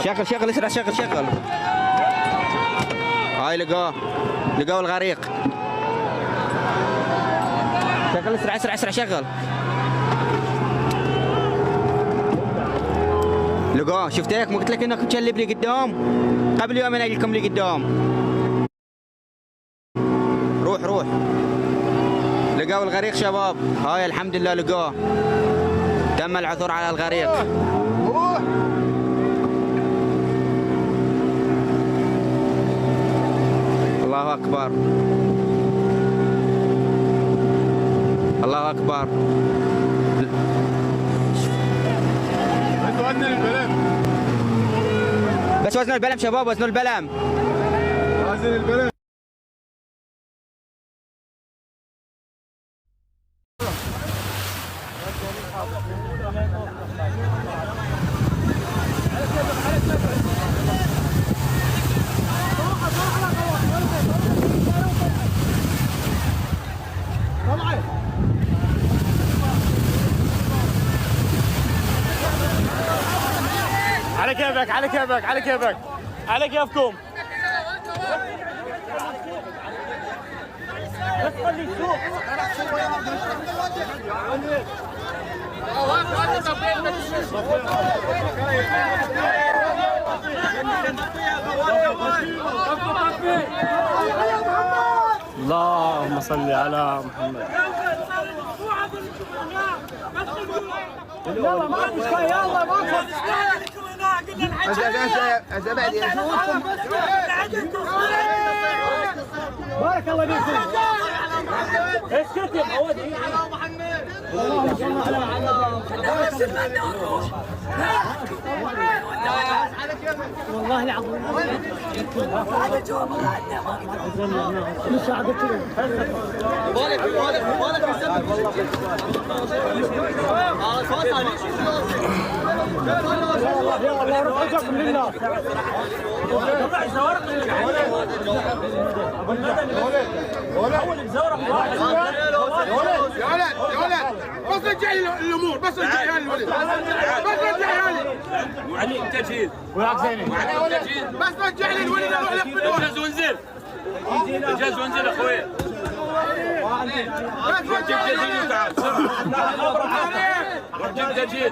شغل شغل اسرع شغل شغل. هاي لقاه الغريق. شغل اسرع اسرع اسرع شغل. لقاه شفتك ما قلت لك انك تشلب لي قدام قبل يومين اجيكم لي قدام. روح لقاه الغريق شباب. هاي الحمد لله لقاه. تم العثور على الغريق. الله اكبر الله اكبر. بس وزن البلم شباب وزن البلم. وزن البلم. على كيفك على كيفك على كيفك على كيفكم. بس خلي تسوق. اللهم صل على محمد. يلا ما فيش يلا ما فيش. بارك الله فيكم. اسكت يا عواد. اللهم صل على محمد. والله العظيم هذا جوا مش عادة بالك يلا رفقكم لله. يا ولد بس رجع لي الامور بس رجعها لي الولد بس رجعها لي علي تجهيز وياك زيني بس رجع لي الولد اروح لك اجهز وانزل اجهز وانزل اخوي روح جيب تجهيز وتعال روح جيب تجهيز